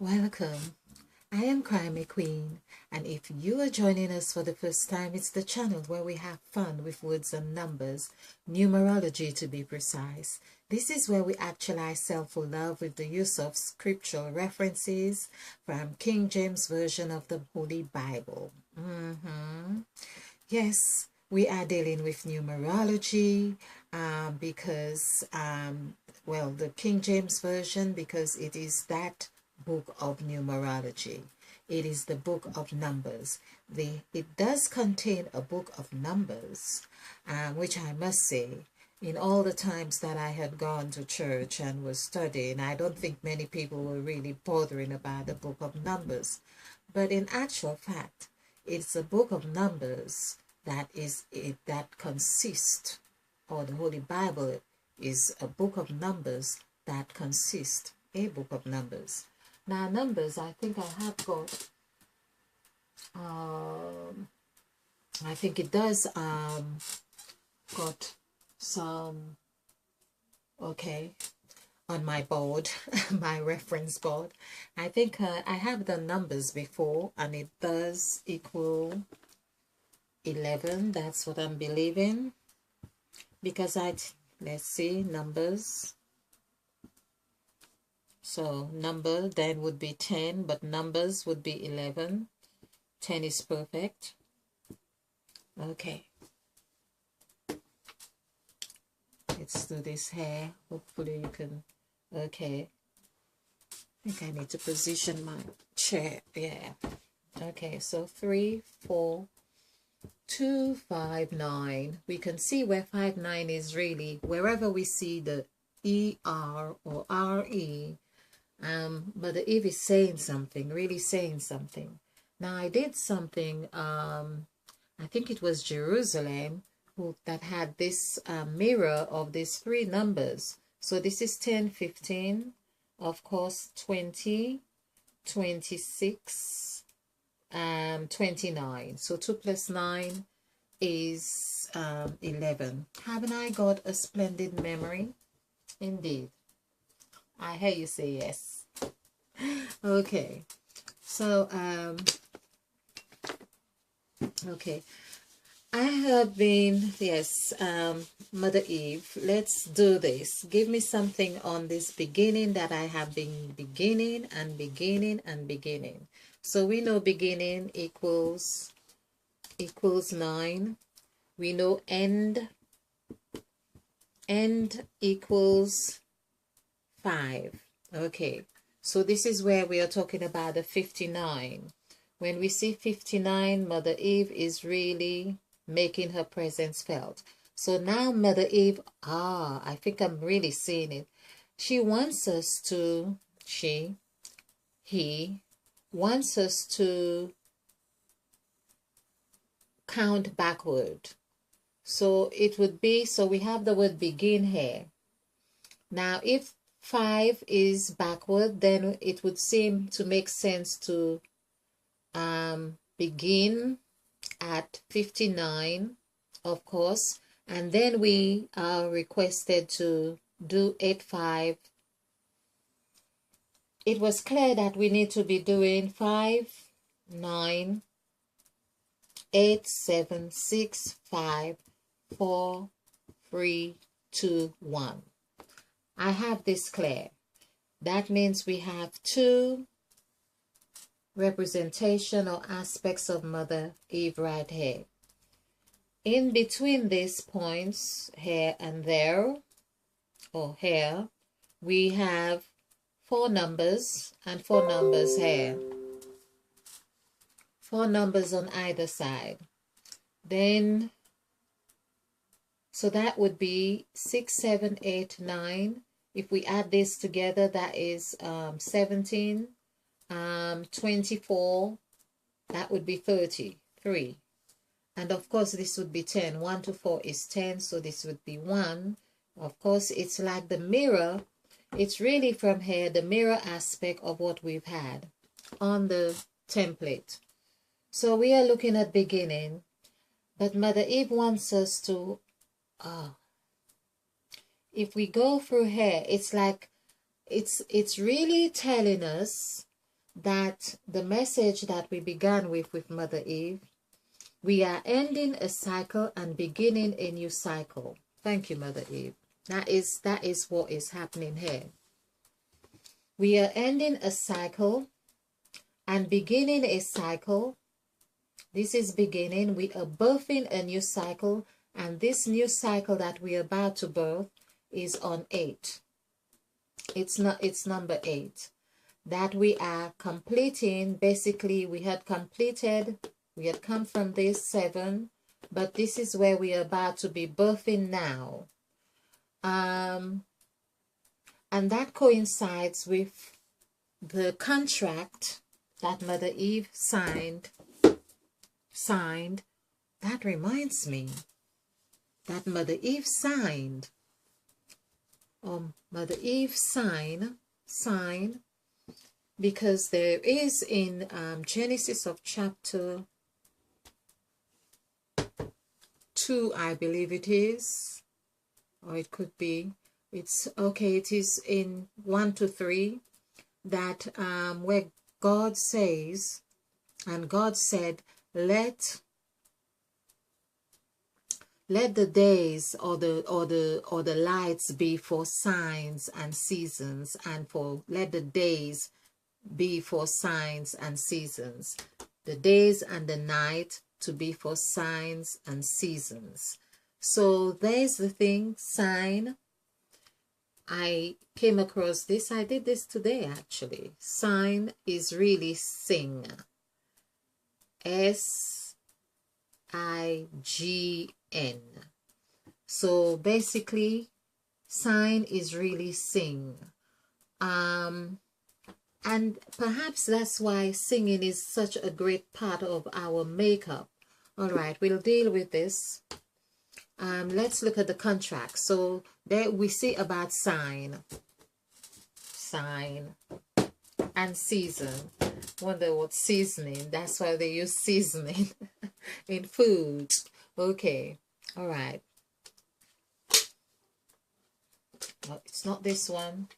Welcome. I am Crime Queen, and if you are joining us for the first time, it's the channel where we have fun with words and numbers, numerology to be precise. This is where we actualize self-love with the use of scriptural references from King James Version of the Holy Bible. Yes, we are dealing with numerology well, the King James Version, because it is that book of numerology. It is the book of numbers. It does contain a book of numbers, which I must say, in all the times that I had gone to church and was studying, I don't think many people were really bothering about the book of numbers. But in actual fact, it's a book of numbers that consists, or the Holy Bible is a book of numbers that consists a book of numbers. Now numbers, I think I have got I think it does got some, okay, on my board, my reference board. I think I have the numbers before, and it does equal 11. That's what I'm believing, because let's see, numbers. So number then would be 10, but numbers would be 11. 10 is perfect. Okay. Let's do this here. Hopefully you can, okay. I think I need to position my chair. Yeah. Okay, so 3, 4, 2, 5, 9. We can see where 5, 9 is really, wherever we see the ER or RE, but the Eve is saying something, really saying something. Now I did something, I think it was Jerusalem that had this mirror of these 3 numbers. So this is 10, 15, of course 20, 26, 29. So 2 plus 9 is 11. Haven't I got a splendid memory? Indeed. I hear you say yes. Okay. So, okay. I have been, yes, Mother Eve, let's do this. Give me something on this beginning that I have been beginning and beginning and beginning. So we know beginning equals 9. We know end equals 5. Okay, so this is where we are talking about the 59. When we see 59, Mother Eve is really making her presence felt. So now Mother Eve, I think I'm really seeing it. She wants us to, he wants us to count backward. So it would be, so we have the word begin here. Now if 5 is backward, then it would seem to make sense to begin at 59, of course, and then we are requested to do 8, 5. It was clear that we need to be doing 5, 9, 8, 7, 6, 5, 4, 3, 2, 1. I have this clear. That means we have 2 representation or aspects of Mother Eve right here. In between these points here and there, or here, we have 4 numbers and 4 numbers here. 4 numbers on either side. Then, so that would be 6, 7, 8, 9. If we add this together, that is 17. 24, that would be 33. And of course this would be 10. 1 to 4 is 10, so this would be 1. Of course it's like the mirror. It's really from here the mirror aspect of what we've had on the template. So we are looking at beginning, but Mother Eve wants us to if we go through here, it's like it's really telling us that the message that we began with Mother Eve, we are ending a cycle and beginning a new cycle. Thank you, Mother Eve. That is what is happening here. We are ending a cycle and beginning a cycle. This is beginning. We are birthing a new cycle, and this new cycle that we are about to birth is on 8. It's number 8. That we are completing. Basically, we had come from this 7, but this is where we are about to be birthing now. And that coincides with the contract that Mother Eve signed. That reminds me that Mother Eve signed. Mother Eve sign, because there is in Genesis of chapter 2, I believe it is, or it could be, it's okay, it is in 1 to 3, that where God says, and God said, let the days or the lights be for signs and seasons, and let the days be for signs and seasons, the days and the night to be for signs and seasons. So there's the thing, sign. I came across this, I did this today actually. Sign is really sing. S-I-G-N. So basically, sign is really sing. And perhaps that's why singing is such a great part of our makeup. All right, we'll deal with this. Let's look at the contract. So there we see about sign and season. Wonder what seasoning. That's why they use seasoning in food. Okay, all right. No, it's not this one.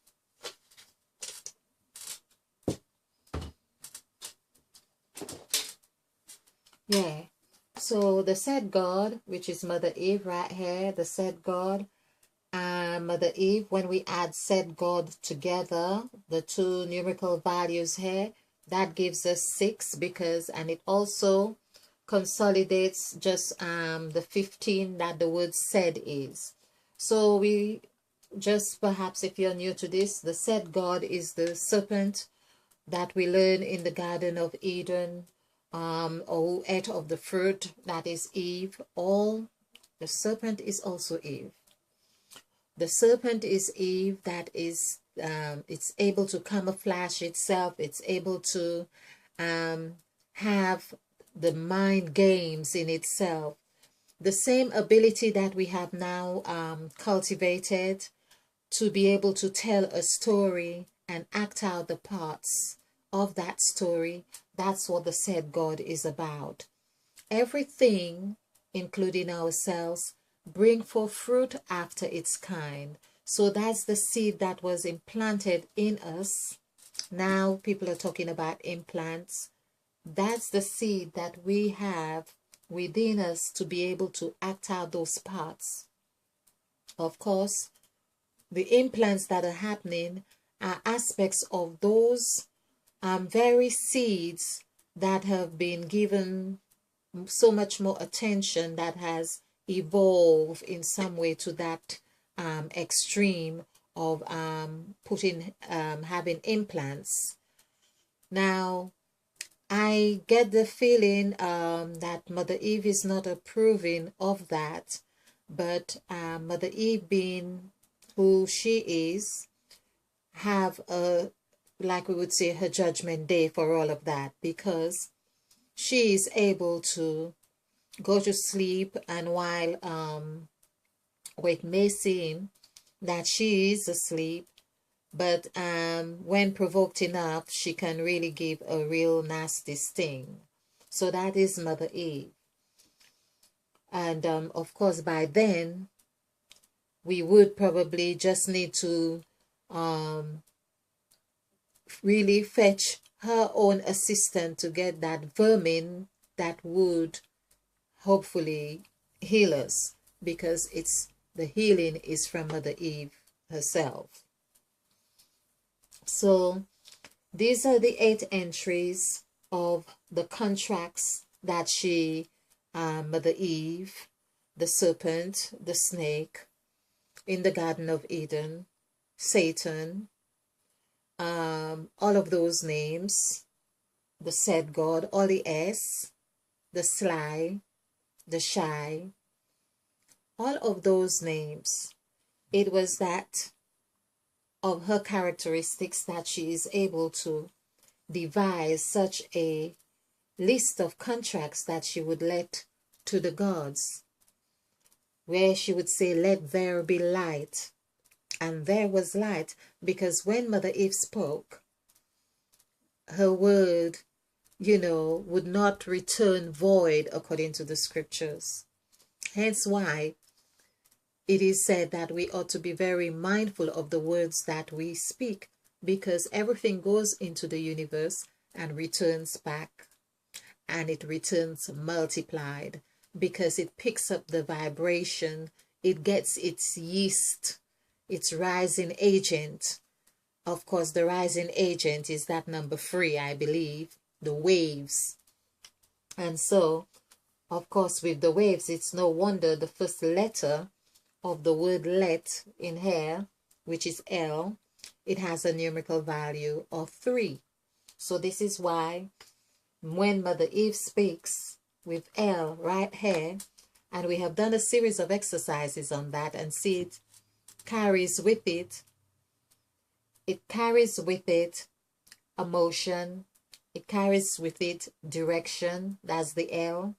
Yeah, so the said God, which is Mother Eve right here, the said God, Mother Eve, when we add said God together, the two numerical values here, that gives us 6 because, and it also consolidates just the 15 that the word said is. So we just, perhaps if you're new to this, the said God is the serpent that we learn in the Garden of Eden, or ate of the fruit, that is Eve. The serpent is also Eve. The serpent is Eve, that is, it's able to camouflage itself, it's able to have the mind games in itself. The same ability that we have now cultivated to be able to tell a story and act out the parts of that story. That's what the said God is about. Everything, including ourselves, bring forth fruit after its kind. So that's the seed that was implanted in us. Now people are talking about implants. That's the seed that we have within us to be able to act out those parts. Of course, the implants that are happening are aspects of those very seeds that have been given so much more attention, that has evolved in some way to that extreme of having implants. Now, I get the feeling that Mother Eve is not approving of that, but Mother Eve, being who she is, have a, like we would say, her judgment day for all of that, because she is able to go to sleep, and while it may seem that she is asleep, but when provoked enough, she can really give a real nasty sting. So that is Mother Eve. And of course, by then, we would probably just need to really fetch her own assistant to get that vermin that would hopefully heal us, because the healing is from Mother Eve herself. So these are the 8 entries of the contracts that Mother Eve, the serpent, the snake, in the Garden of Eden, Satan, all of those names, the said God, all the S, the SLY, the shy, all of those names. It was that of her characteristics that she is able to devise such a list of contracts that she would let to the gods, where she would say, let there be light. And there was light, because when Mother Eve spoke, her word, would not return void according to the scriptures. Hence why it is said that we ought to be very mindful of the words that we speak, because everything goes into the universe and returns back, and it returns multiplied, because it picks up the vibration, it gets its yeast, its rising agent. Of course, the rising agent is that number 3, I believe, the waves. And so, of course, with the waves, it's no wonder the first letter of the word let in here, which is L, it has a numerical value of 3. So this is why when Mother Eve speaks with L right here, and we have done a series of exercises on that, and see it carries with it emotion, it carries with it direction, that's the L,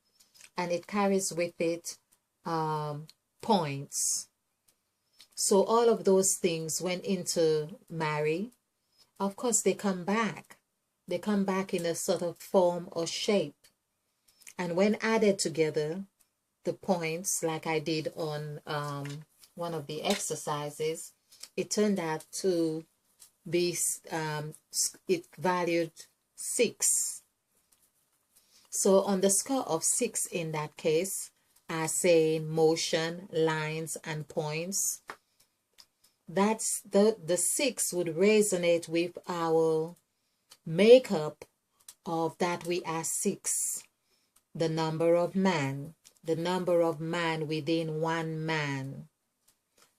and it carries with it points. So all of those things went into marry. Of course, they come back. They come back in a sort of form or shape. And when added together, the points, like I did on one of the exercises, it turned out to be, it valued 6. So on the score of 6 in that case, are saying motion, lines, and points. That's the 6 would resonate with our makeup of that we are 6. The number of man within one man.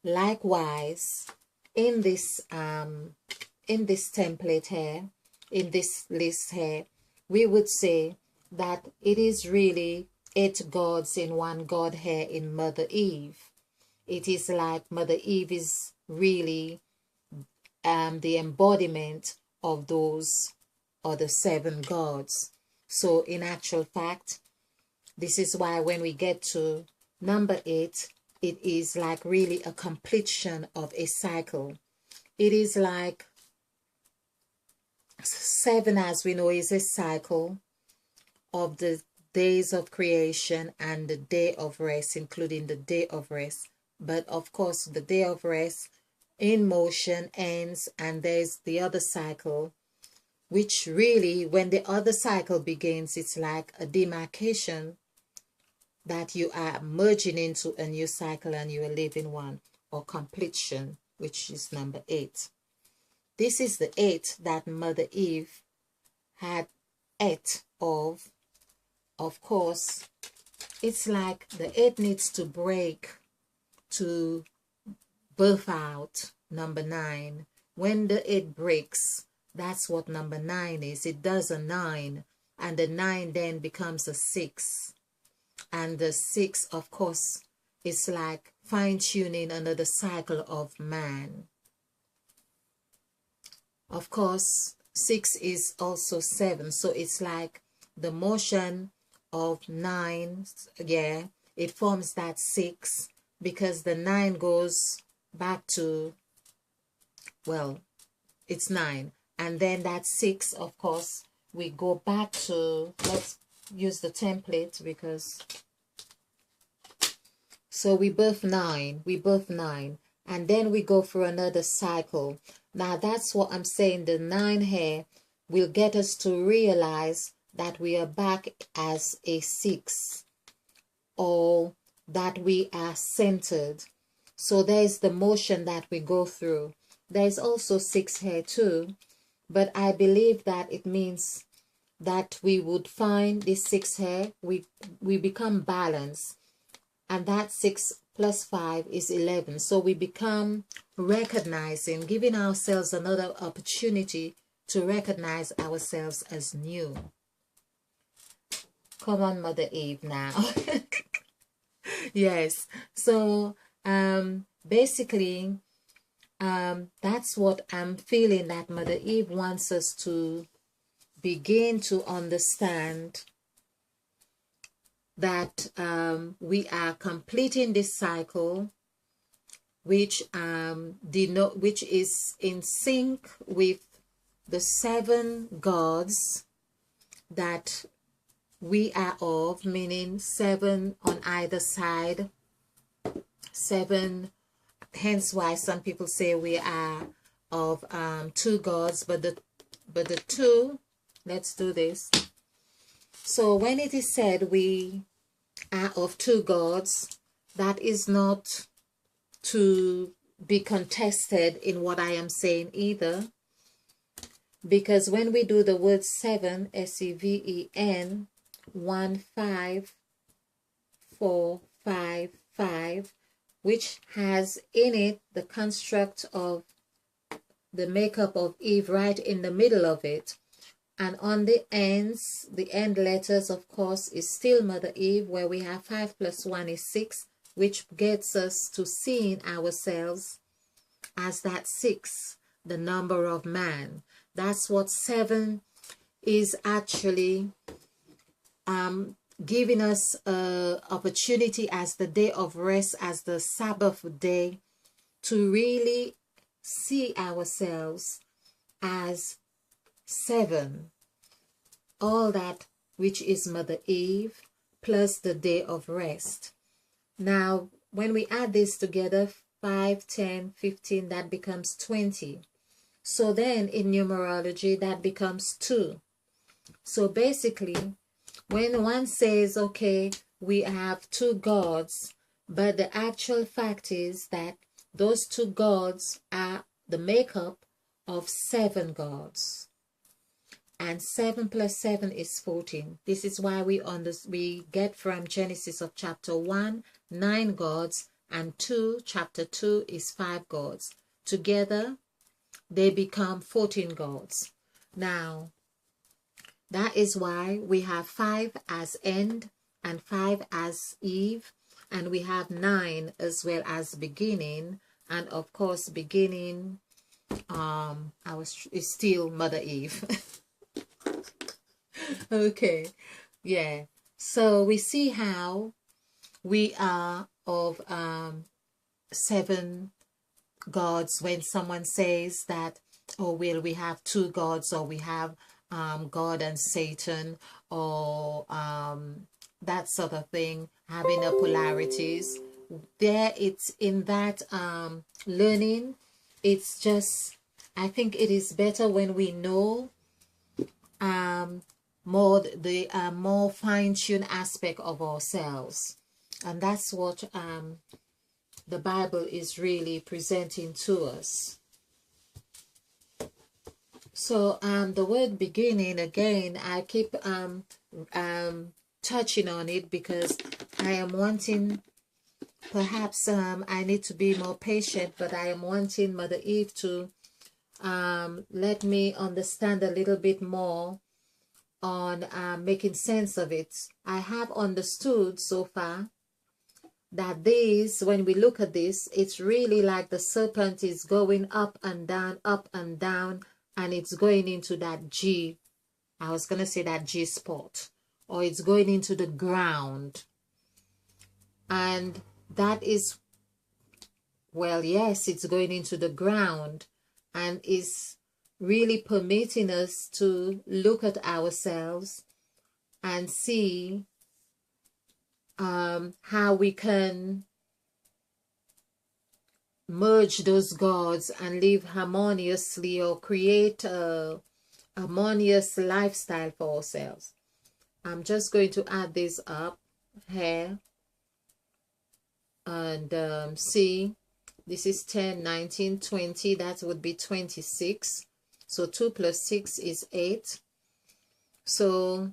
Likewise, in this template here, in this list here, we would say that it is really 8 gods in one God here in Mother Eve. It is like Mother Eve is really the embodiment of those other 7 gods. So in actual fact, this is why when we get to number 8, it is like really a completion of a cycle. It is like 7, as we know, is a cycle of the days of creation and the day of rest, including the day of rest. But of course, the day of rest in motion ends, and there's the other cycle, which really, when the other cycle begins, it's like a demarcation that you are merging into a new cycle and you are living one, or completion, which is number 8. This is the 8 that Mother Eve had 8 of. Of course, it's like the 8 needs to break to birth out number 9. When the 8 breaks, that's what number 9 is. It does a 9, and the 9 then becomes a 6. And the 6, of course, is like fine-tuning another cycle of man. Of course, 6 is also 7, so it's like the motion of 9, yeah, it forms that 6, because the 9 goes back to, well, it's 9, and then that 6, of course, we go back to, let's use the template, because, so we birth 9, and then we go for another cycle. Now that's what I'm saying, the 9 here will get us to realize that we are back as a 6, or that we are centered. So there's the motion that we go through. There's also 6 here too, but I believe that it means that we would find this 6 here, we become balanced, and that 6 plus 5 is 11. So we become recognizing, giving ourselves another opportunity to recognize ourselves as new. Come on, Mother Eve now. Yes. So basically that's what I'm feeling, that Mother Eve wants us to begin to understand, that we are completing this cycle, which which is in sync with the 7 gods that we are of, meaning 7 on either side, 7. Hence why some people say we are of 2 gods, but the 2. Let's do this. So when it is said we are of 2 gods, that is not to be contested in what I am saying either, because when we do the word 7, S-E-V-E-N, 1 5 4 5 5, which has in it the construct of the makeup of Eve right in the middle of it, and on the ends, the end letters, of course, is still Mother Eve, where we have 5 plus 1 is 6, which gets us to seeing ourselves as that 6, the number of man. That's what 7 is actually giving us an opportunity as the day of rest, as the Sabbath day, to really see ourselves as 7, all that which is Mother Eve, plus the day of rest. Now, when we add this together, 5, 10, 15, that becomes 20. So then in numerology, that becomes 2. So basically, when one says, okay, we have 2 gods, but the actual fact is that those 2 gods are the makeup of 7 gods. And 7 plus 7 is 14. This is why we get from Genesis of chapter 1, 9 gods, and 2, chapter 2 is 5 gods. Together, they become 14 gods. Now, that is why we have 5 as end and 5 as Eve, and we have 9 as well as beginning, and of course beginning is still Mother Eve. Okay, yeah. So we see how we are of 7 gods. When someone says that, oh, well, we have 2 gods, or we have God and Satan, or that sort of thing, having a polarities. There, it's in that learning. It's just, I think it is better when we know more the more fine-tuned aspect of ourselves, and that's what the Bible is really presenting to us. So the word beginning, again, I keep touching on it because I am wanting, perhaps I need to be more patient, but I am wanting Mother Eve to let me understand a little bit more on making sense of it. I have understood so far that this, when we look at this, it's really like the serpent is going up and down, and it's going into that G. I was going to say that G spot, or it's going into the ground. And that is, well, yes, it's going into the ground, and is really permitting us to look at ourselves and see how we can merge those gods and live harmoniously, or create a harmonious lifestyle for ourselves. I'm just going to add this up here and see, this is 10, 19, 20, that would be 26. So 2 plus 6 is 8. So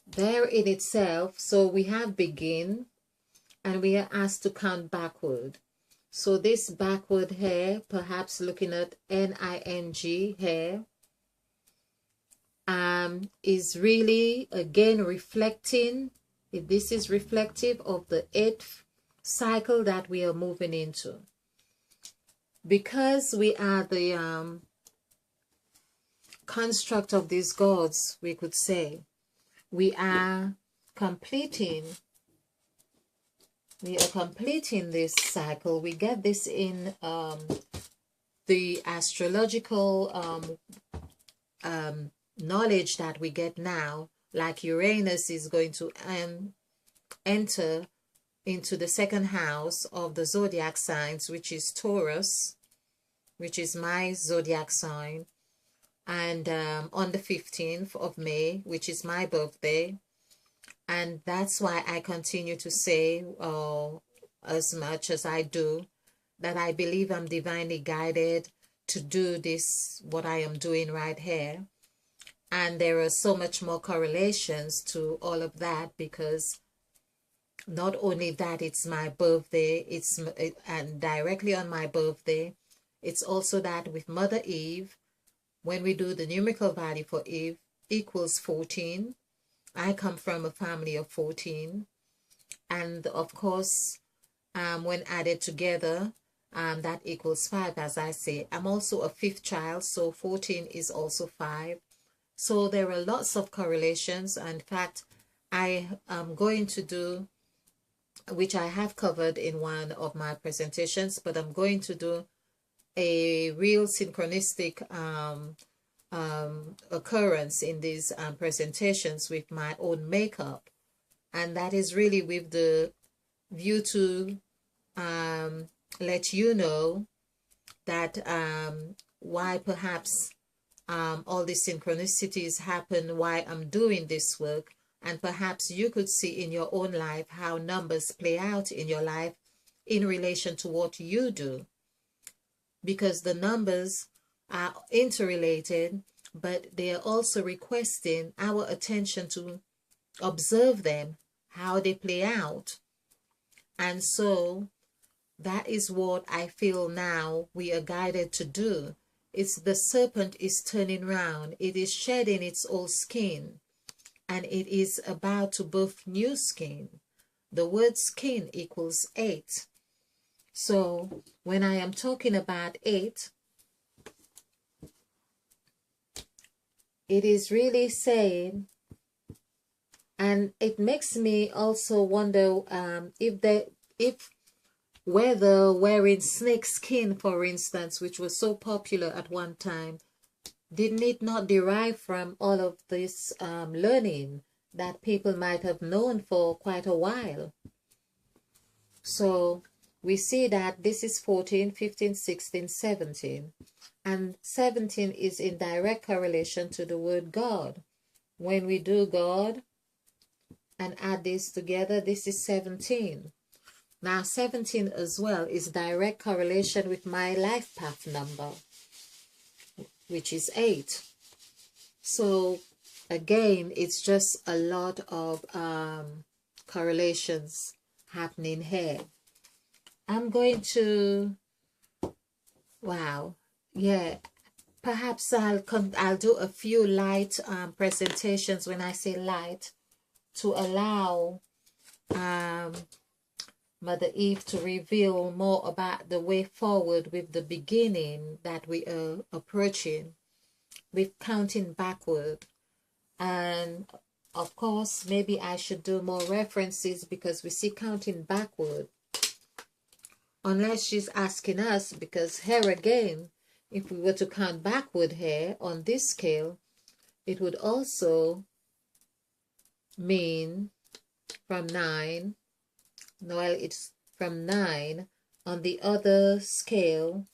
there in itself, so we have begin and we are asked to count backward. So this backward here, perhaps looking at NING here, is really again reflecting, this is reflective of the 8th cycle that we are moving into. Because we are the construct of these gods, we could say, we are completing this cycle. We get this in the astrological knowledge that we get now, like Uranus is going to enter into the 2nd house of the zodiac signs, which is Taurus, which is my zodiac sign, and on the 15th of May, which is my birthday. And that's why I continue to say, as much as I do, that I believe I'm divinely guided to do this, what I am doing right here. And there are so much more correlations to all of that, because not only that, it's my birthday, and directly on my birthday, it's also that with Mother Eve, when we do the numerical value for Eve, equals 14. I come from a family of 14. And of course, when added together, that equals 5, as I say. I'm also a 5th child, so 14 is also 5. So there are lots of correlations. In fact, I am going to do, which I have covered in one of my presentations, but I'm going to do a real synchronistic occurrence in these presentations with my own makeup, and that is really with the view to let you know that why perhaps all these synchronicities happen, why I'm doing this work, and perhaps you could see in your own life how numbers play out in your life in relation to what you do, because the numbers are interrelated, but they are also requesting our attention to observe them, how they play out. And so that is what I feel now we are guided to do. It's the serpent is turning round, it is shedding its old skin, and it is about to birth new skin. The word skin equals 8. So when I am talking about 8, it is really saying, and it makes me also wonder if whether wearing snake skin, for instance, which was so popular at one time, didn't it not derive from all of this learning that people might have known for quite a while? So we see that this is 14, 15, 16, 17. And 17 is in direct correlation to the word God. When we do God and add this together, this is 17. Now 17 as well is direct correlation with my life path number, which is 8. So again, it's just a lot of correlations happening here. I'm going to, wow, yeah, perhaps I'll do a few light presentations. When I say light, to allow Mother Eve to reveal more about the way forward with the beginning that we are approaching, with counting backward. And of course, maybe I should do more references, because we see counting backward. Unless she's asking us, because here again, if we were to count backward here on this scale, it would also mean from 9. Well, it's from 9 on the other scale,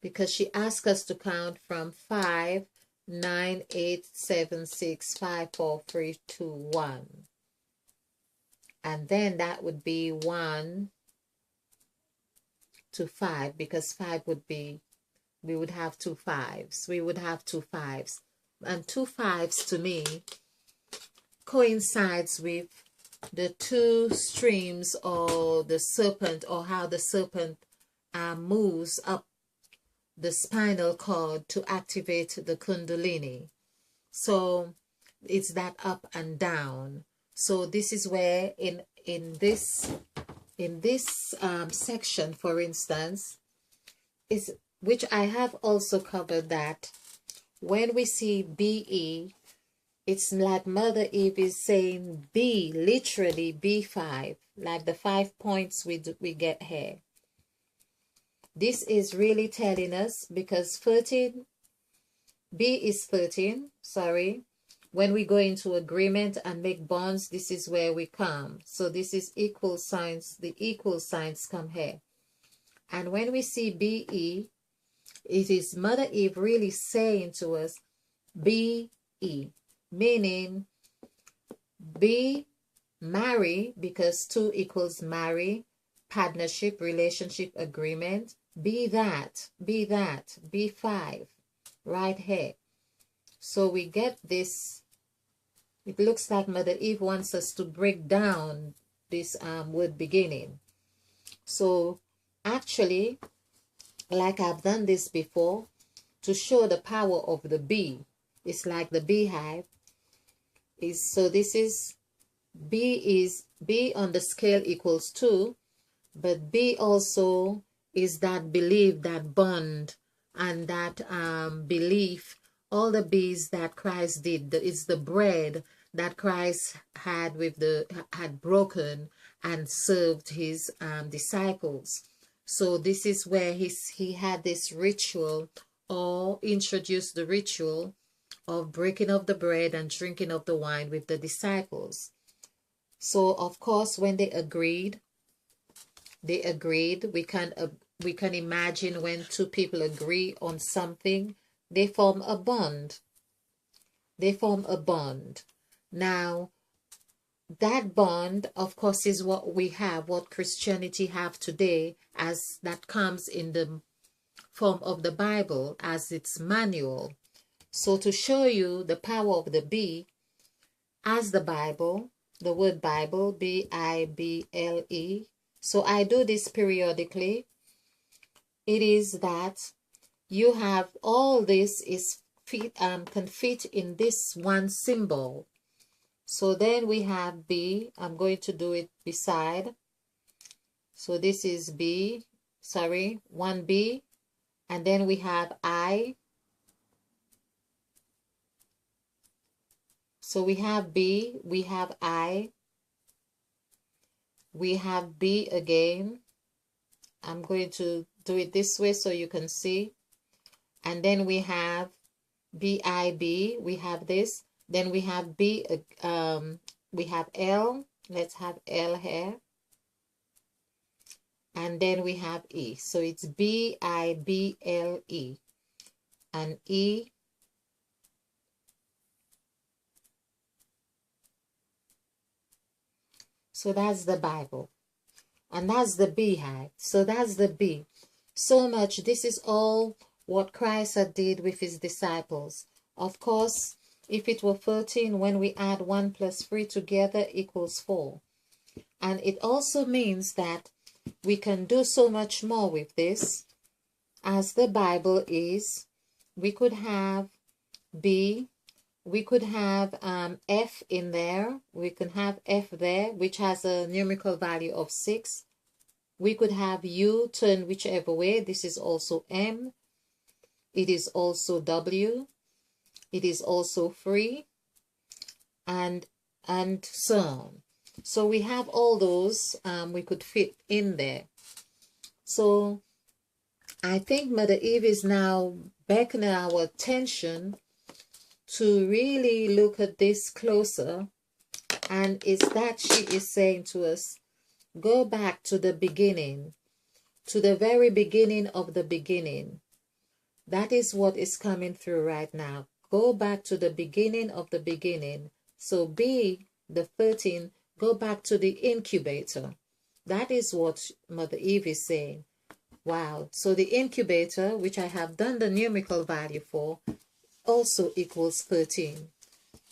because she asked us to count from 5 9, 8, 7, 6, 5, 4, 3, 2, 1. And then that would be 1 to 5, because 5 would be, we would have 2 5s. We would have 2 5s. And 2 5s to me coincides with the 2 streams, or the serpent, or how the serpent moves up the spinal cord to activate the kundalini. So it's that up and down. So this is where in this section, for instance, is, which I have also covered, that when we see BE, it's like Mother Eve is saying B, literally B5, like the 5 points we get here. This is really telling us, because 13, B is 13, sorry. When we go into agreement and make bonds, this is where we come. So this is equal signs. The equal signs come here. And when we see BE, it is Mother Eve really saying to us, BE, meaning B, marry, because 2 equals marry, partnership, relationship, agreement. Be that, B5, right here. So we get this. It looks like Mother Eve wants us to break down this word beginning. So actually, like I've done this before, to show the power of the bee, it's like the beehive. So this is B on the scale equals 2, but B also is that belief, that bond, and that belief. All the bees that Christ did, it's the bread that Christ had broken and served his disciples. So this is where he had this ritual, or introduced the ritual of breaking of the bread and drinking of the wine with the disciples. So of course, when they agreed. We can imagine when 2 people agree on something, they form a bond. Now, that bond, of course, is what we have, what Christianity have today, as that comes in the form of the Bible as its manual. So to show you the power of the B, as the Bible, the word Bible, B-I-B-L-E. So I do this periodically. It is that you have all this is can fit in this one symbol. So then we have B. I'm going to do it beside. So this is B, sorry, 1B. And then we have I. So we have B, we have I. We have B again. I'm going to do it this way so you can see. And then we have B-I-B, we have this. Then we have B, we have L. Let's have L here. And then we have E. So it's B-I-B-L-E. And E. So that's the Bible. And that's the beehive. So that's the bee. So much. This is all what Christ did with his disciples. Of course, if it were 13, when we add 1 plus 3 together equals 4. And it also means that we can do so much more with this. As the Bible is, we could have B. We could have F in there. We can have F there, which has a numerical value of 6. We could have U turn whichever way. This is also M. It is also W. It is also 3. And so on. So we have all those we could fit in there. So I think Mother Eve is now beckoning our attention to really look at this closer, and it's that she is saying to us, go back to the beginning, to the very beginning of the beginning. That is what is coming through right now. go back to the beginning of the beginning. So B, the 13, go back to the incubator. That is what Mother Eve is saying. Wow. So the incubator, which I have done the numerical value for, also equals 13.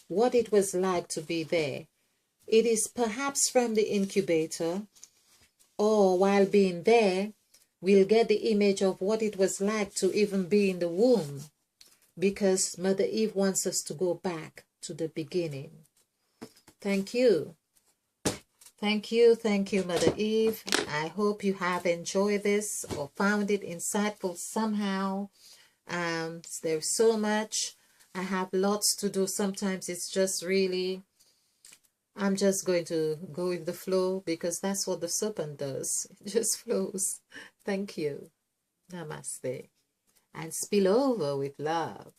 What it was like to be there. It is perhaps from the incubator, or while being there, we'll get the image of what it was like to even be in the womb, because Mother Eve wants us to go back to the beginning. Thank you. Thank you, Mother Eve. I hope you have enjoyed this or found it insightful somehow. There's so much. I have lots to do. Sometimes it's just really, I'm just going to go with the flow, because that's what the serpent does. It just flows. Thank you. Namaste. And spill over with love.